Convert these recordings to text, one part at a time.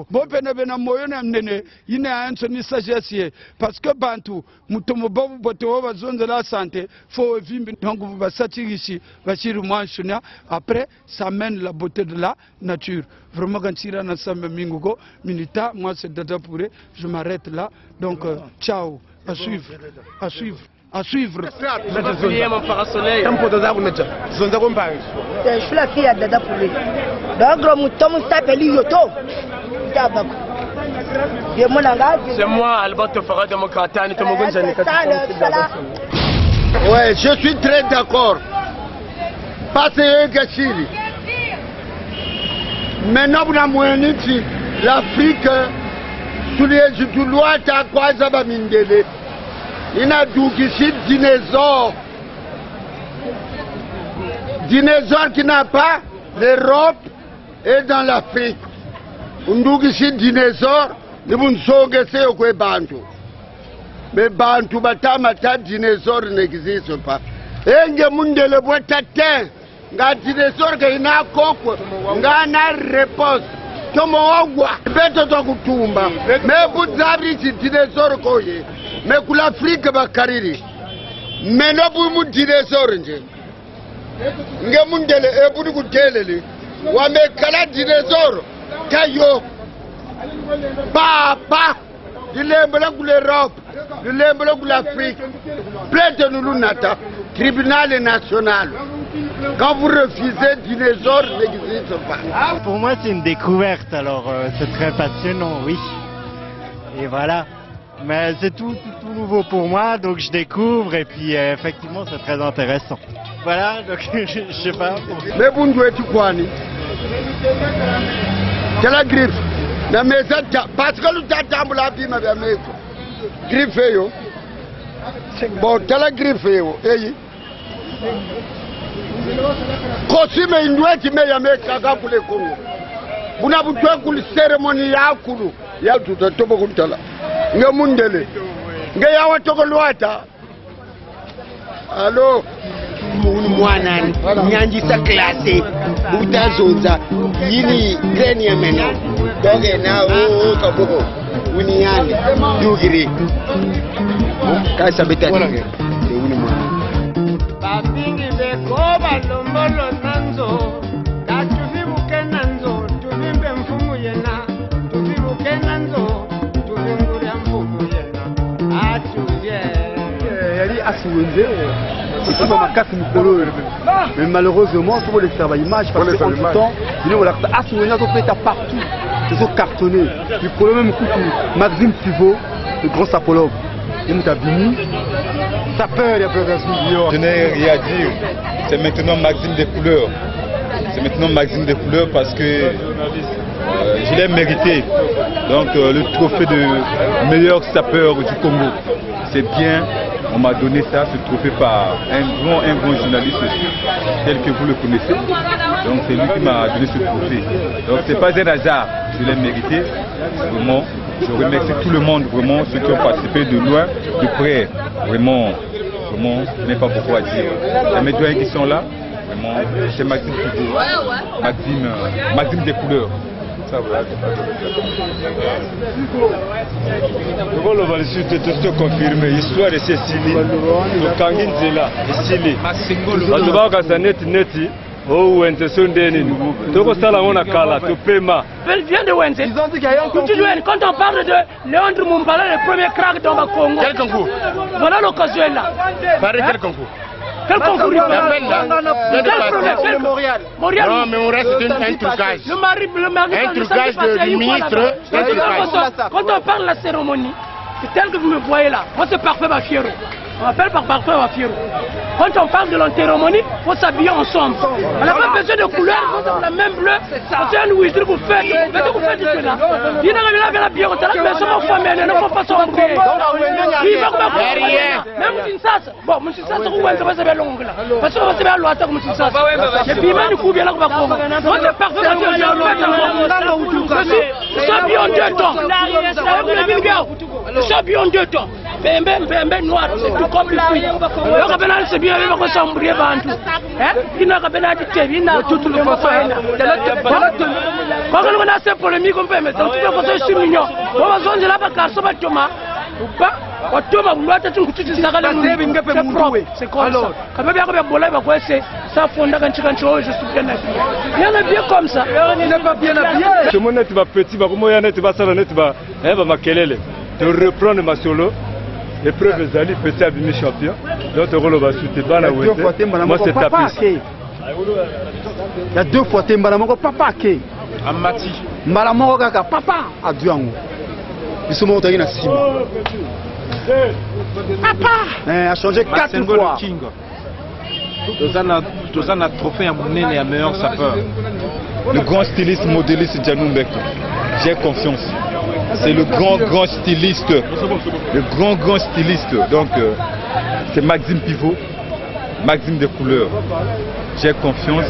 Bo pene bena moyo na mnene ine anso ni sagesse parce que bantu mutomo babu boto bazonze la santé faut vivre donc vous va sortir ici va sur moi après ça mène la beauté de la nature vraiment quand tira na sambe mingugo minita moi c'est Dada Pouré je m'arrête là donc ciao à suivre à suivre à suivre. Je suis la fille à Dada Pouré. C'est moi, Alberto Farah Démocratane. Ouais, je suis très d'accord. Parce que maintenant, vous avez l'Afrique, sous les lois, il y a des dinosaures. Dinosaures qui n'a pas l'Europe et dans l'Afrique. On dit que dinosaures, nous sommes au Bantu. Mais Bantu, les dinosaures n'existent pas. Et nous avons le bois de terre. Les dinosaures qui n'ont pas de réponse. Mais vous avez des dinosaures. Mais pour l'Afrique, mais non pour les dinosaures. Ngemundele ebudu kutelele wamekala dinosaure kayo papa dilembele ku l'Europe dilembele ku l'Afrique plainte nous nata tribunal national quand vous refusez dinosaure n'existe pas. Pour moi c'est une découverte alors c'est très passionnant oui et voilà. Mais c'est tout nouveau pour moi, donc je découvre et puis effectivement c'est très intéressant. Voilà, donc je sais pas. Mais vous ne tu quoi ni? C'est la griffe. La maison, parce que nous t'attendons la vie, ma mère. Griffe yo. Bon, c'est la griffe yo. Eh. Kosime indwe qui me yame kaka pour le Congo. Vous n'avez pas pour la cérémonie ya kulu. Ya tout à tout beaucoup de temps. Ngemundele ngeya watoko lwata allo mwanani nyanjisa klase utazonza yini greni ya meno doge na o kaboko uniani dugiri kasa betani uni mwana babingi beko balombolo nanzo katuvibuke nanzo tuvimbe mfumu yena tuvibuke nanzo c'est pas ma casse mais malheureusement il faut les faire l'image parce que en tout temps il voilà partout c'est so cartonné le problème même Maxime Pivot le grand sapologue il m'a venu ça peur il y a plus je n'ai rien à dire c'est maintenant Maxime des couleurs c'est maintenant Maxime des couleurs parce que je l'ai mérité donc le trophée de meilleur sapeur du Congo c'est bien. On m'a donné ça, ce trophée par un grand journaliste tel que vous le connaissez. Donc c'est lui qui m'a donné ce trophée. Donc c'est pas un hasard, je l'ai mérité. Vraiment, je remercie tout le monde, vraiment, ceux qui ont participé de loin, de près. Vraiment, je n'ai pas beaucoup à dire. Les médias qui sont là, vraiment, c'est Maxime Pivot, Maxime des couleurs. Le Valissou te confirmer l'histoire de Cécilie, le Kangin Zela, Cécilie. Neti. Oh, Wente Sundeni, Toko Salamona Kala, Topema. Elle vient de Wente. Ils ont dit qu'il y a un concours. Quand on parle de Léandre Mumbala, le premier crack dans le Congo. Quel concours? Voilà l'occasion là. Quel concours? Quel concours il fait? Montréal. Non, mais on reste un trucage. Un trucage du ministre. Quand on parle de la cérémonie, c'est tel que vous me voyez là. Moi, c'est parfait, ma fière. On appelle par parfait, ma fière. Quand on parle de l'enterromonie, il faut s'habiller ensemble. On n'a pas besoin de couleurs, on a la même bleue. C'est un louis, vous faites. Vous faites du là. Il y a la bière, on a la personne en famille, ne faut pas s'embrouiller. Même Moussins, bon, Moussins, on va se faire l'ongle. Parce qu'on va se faire l'ouate comme Moussins. Et puis, il coup, bien là, on va prendre. On est parfait, nous sommes bien en 2 temps. Nous sommes bien en 2 temps. Bembe noir, c'est tout comme le fruit. Le Kabena, c'est bien, il va s'embrouiller Bantu. Il n'a pas dit que tout le monde. Quand on a ces polémiques, on peut mettre un peu comme ça, je suis mignon. On va se là, parce que Thomas, ou pas, Thomas, vous l'avez tout de suite, c'est propre. C'est comme ça. Quand même, il y a un bolet, ça fonde quand tu je suis bien habillé. Il y en a bien comme ça. Il n'est pas bien habillé. Ce monde est petit, de reprendre ma solo. Épreuve Zali, petit abîmé champion. L'autre rôle va soutenir. Moi, c'est tapis. Il y a 2 fois Tembalamoko papa qui Amati Malamoko kaka papa à Duango. Ils sont montés à 6 mois. Papa a changé 4 fois. Tous un trophée à mon et à meilleur sapeur. Le grand styliste modéliste Djanou Mbeki. J'ai confiance. C'est le grand styliste. Le grand styliste. Donc c'est Maxime Pivot. Maxime des couleurs. J'ai confiance.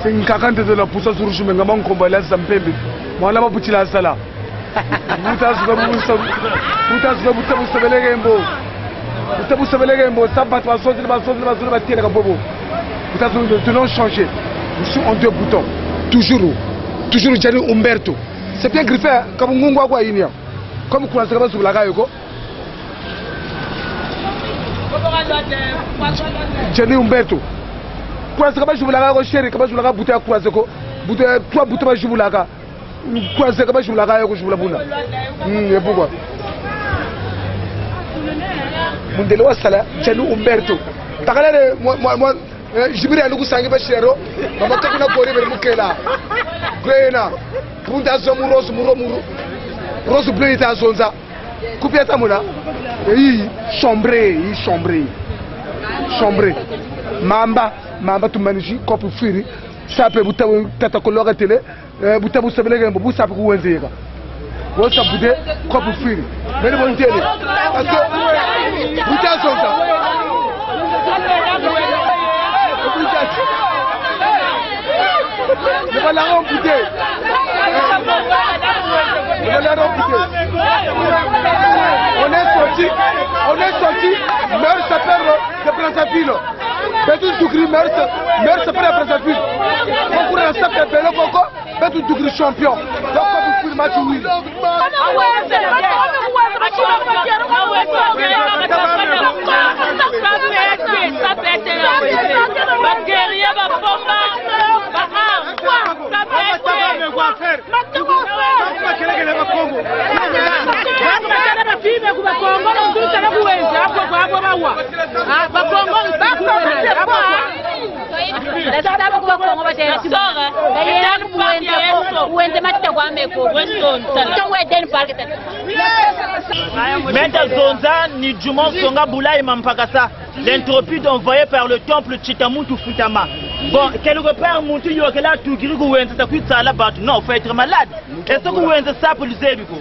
C'est une cacante de la pousse sur le chemin. Je vais combattre la Zampembe. Moi, là, je vais la sala. Nous allons changer. Nous sommes en 2 boutons. Toujours Gianni Umberto. C'est bien griffé comme Ngungwa Inia. Comme vous connaissez sur la Gaïko. Gianni Umberto. Quoi est-ce que je vous la recherche, comment je vous la bouteille à quoi, 3 bouteilles je vous la quoi est-ce que je vous la je vous la boule. Et pourquoi Mundelo Sala, Gianni Umberto. Tagalere, moi, Jibril Alugu Sangi Bachero, Mama Kakuna Kore Mukela, Grena, Punda Zomu Rose Bleu et Azonza, Coupiata Moula, chambré. Mamba tu manji kopu firi sape butabu tata kologa tele butabu sabelege mbu sape ku wenzeka wo sabude kopu firi mele bon tele parce que buta sonta le la romputé on est sorti meilleur sapeur de Brazzaville. Betu Dougri meilleur sapeur de Brazzaville. On pourrait sapeur de Belo Coco, Betu Dougri champion. Donc on peut le match oui. Maître Zonza ni Djumon Songa Boula et Mampakasa, l'entropie envoyée par le temple Chitamutu Futama. Bon, quelque part, Moutou Yokela, Tougiri, Gouwen, ça coûte ça là-bas. Non, faut être malade. Et ce que Gouwen, ça pour le Zébico.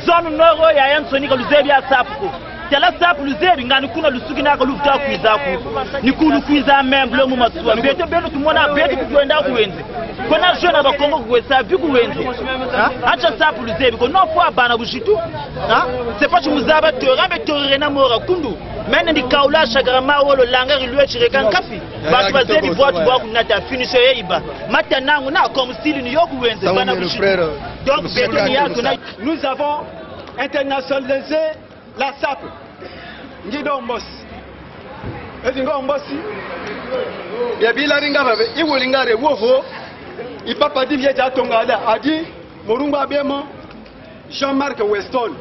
Zone Noro, il y a un sonic, le Zébia Sapko. C'est là ça pour le Zébi, nous avons le Sugina, le Luka Kuizaku. Nous avons le Kuiza même, le Moumassou. Bien, tout le monde a bien tout le monde. Qu'on a jeune à Congo, ça, vu Gouwen. Acha ça pour le Zébi, qu'on n'a pas Banabushitu. C'est pas que vous avez Torena Mora Kundu. Maintenant, les Kaula, Chagrama, le Langer, il lui a tiré un café. Parce que Zébi voit, tu vois, qu'on a fini sur Eba. Maintenant, on a comme style New York Gouwen. Donc, nous avons internationalisé la SAP. Ngido Mbos. Ezingo Mbosi. Ya bilaringa babe, iwolingare woho. Ipapa di vieja tongala adi Morumba Bemo Jean-Marc Weston.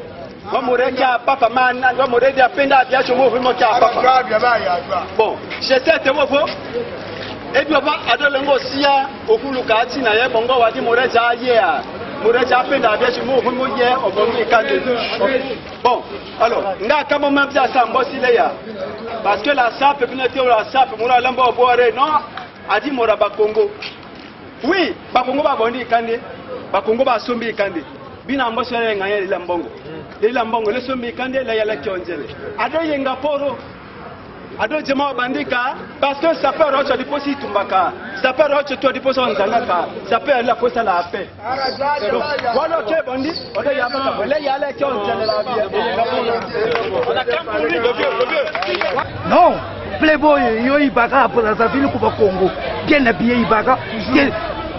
Wa moreja papa man, wa moreja penda bia chomo vimo cha papa. Bon, j'étais te woho. Et puis ba adolengo sia okuluka ati na ye bongo wadi moreja ya. Moreja penda bia chomo vimo ye obongi kande. Bon, alors, on a quand même bien ça parce que la SAP, la SAP, Moura Lambo Boire, non, a dit Moraba Congo. Oui, Bakongo va bondir Kandé, Bakongo va sombi Kandé. Bien en bosse, les Lambongo. Les Lambongo, les sombi Kandé, la Yala Kionzele. Ado Yengaporo, Ado Jema Bandika, parce que ça peut être déposé Tumbaka, ça peut être déposé en Zanaka, ça peut être la poste à la paix. Voilà, ok, Bandi, on a Yamaka, les Yala Kionzele. Non, Playboy, il y a Ibaka pour la ville pour Congo. Bien habillé Ibaka.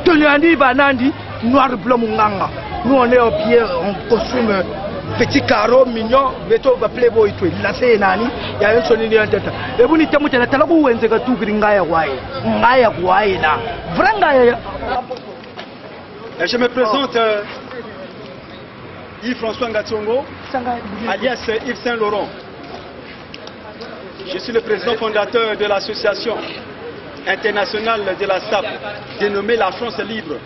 Tonyani Banandi, noir blanc Munganga. Nous on est au pied en costume petit carreau mignon, veto va playboy tout. La c'est nani, il y a une sonnerie en tête. Et vous n'êtes pas là où on s'est tout gringaya wai. Ngaya wai na. Vrangaya. Je me présente Yves-François Ngatsongo, alias Yves Saint-Laurent. Je suis le président fondateur de l'association internationale de la SAP, dénommée La France Libre.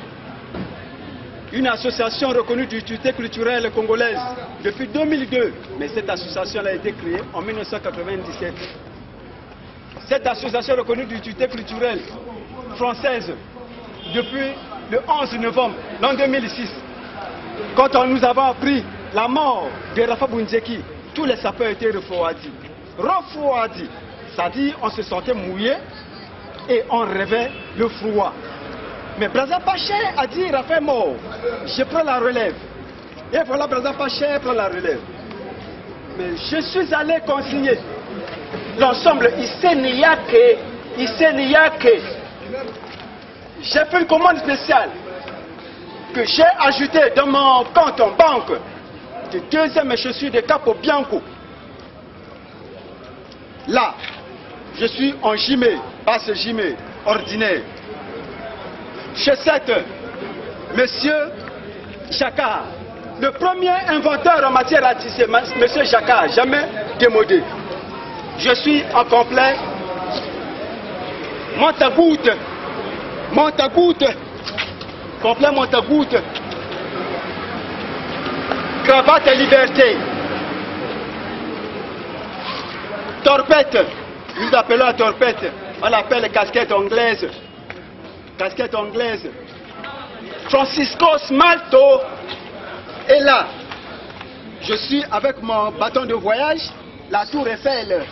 Une association reconnue d'utilité culturelle congolaise depuis 2002. Mais cette association a été créée en 1997. Cette association reconnue d'utilité culturelle française depuis le 11 novembre 2006. Quand nous avons appris la mort de Rafa Bounzeki, tous les sapeurs étaient refroidis. Refroidis, c'est-à-dire on se sentait mouillé et on rêvait le froid. Mais Braza Paché a dit Rafa est mort, je prends la relève. Et voilà, Braza Paché prend la relève. Mais je suis allé consigner l'ensemble Issé-Niyake. J'ai fait une commande spéciale que j'ai ajoutée dans mon compte en banque de deuxième chaussure de Capo Bianco. Là, je suis en gimé, pas ce gimé ordinaire. Chaussette, monsieur Jacquard, le premier inventeur en matière à tisser, monsieur Jacquard, jamais démodé. Je suis en complet monte-à-goutte, complet monte-à-goutte, cravate et liberté, torpette, nous appelons la torpette, on l'appelle casquette anglaise. Casquette anglaise. Francisco Smalto est là. Je suis avec mon bâton de voyage, la Tour Eiffel.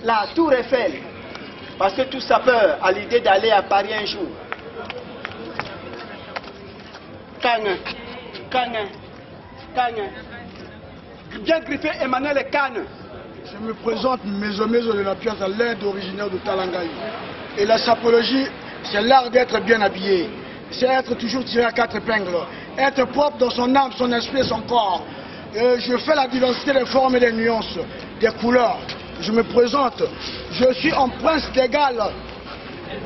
La Tour Eiffel. Parce que tout sapeur a l'idée d'aller à Paris un jour. Cannes. Bien griffé Emmanuel Cannes. Je me présente Maison de la Piazza, l'aide originaire de Talangaï. Et la sapologie, c'est l'art d'être bien habillé. C'est être toujours tiré à quatre épingles. Être propre dans son âme, son esprit et son corps. Je fais la diversité des formes et des nuances, des couleurs. Je me présente. Je suis un prince d'égal.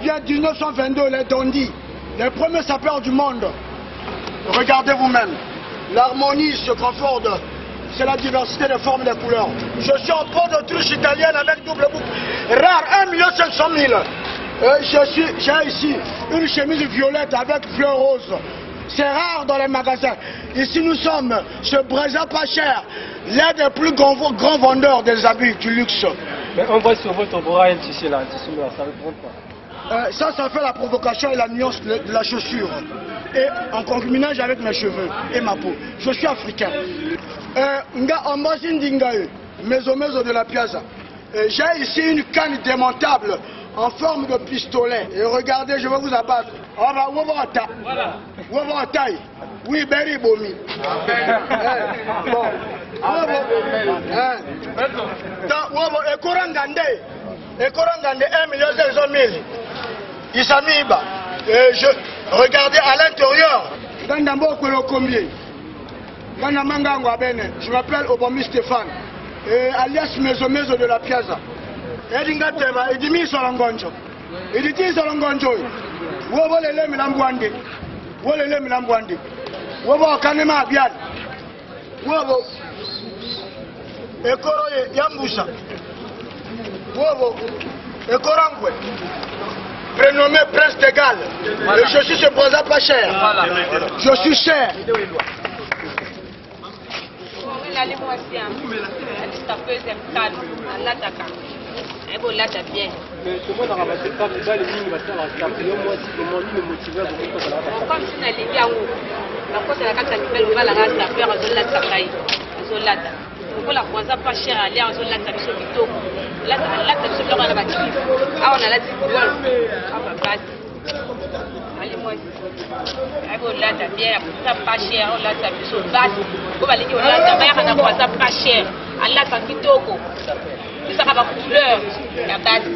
Bien 1922, les Dondi, les premiers sapeurs du monde. Regardez vous-même. L'harmonie se conforde. C'est la diversité des formes et des couleurs. Je suis en peau d'autruche italienne avec double boucle. Rare, 1 500 000. J'ai ici une chemise violette avec fleurs roses. C'est rare dans les magasins. Ici nous sommes chez Braza pas cher, l'un des plus grands vendeurs des habits du luxe. Mais on voit sur votre bras un tissu là, un tissu noir, ça répond pas. Ça fait la provocation et la nuance de la chaussure. Et en concubinage avec mes cheveux et ma peau. Je suis africain. Nga Ambasine Dingae, Maison de la Piazza. J'ai ici une canne démontable en forme de pistolet. Et regardez, je vais vous abattre. Voilà. Taille. Oui, Berry Bomi. Bon. Et Korangande, 1 500 000. Isamiba. Regardez à l'intérieur. Je m'appelle Obomi Stéphane, alias Maison de la Piazza. Il dit mi solongonjo. Il dit solongonjo. Wobo lele milambwande. Wolele milambwande. Wobo kanema bian. Wobo. Ekoro yambusha. Wobo. Ekorangwe. Prénommé Prince d'égal. Et je suis ce Braza pas cher. Je suis cher. Mais tout le monde a ramassé pas de balles, il va faire la carte. Et moi, si le monde me motive à vous faire la comme si on allait bien où la fois de la carte, on va la race à faire un zolat sakai, un zolat. On va la croiser pas cher à aller en zolat à Bissau Vito. Là, c'est sur la bâtisse. Ah, on a la tibouole. Ah, ma base. Allez, moi. On l'a bien, ça pas cher, on l'a Bissau basse. On va aller dire, on l'a bien, on a croisé pas cher. On l'a Vitoko. Ça va couleur, la base.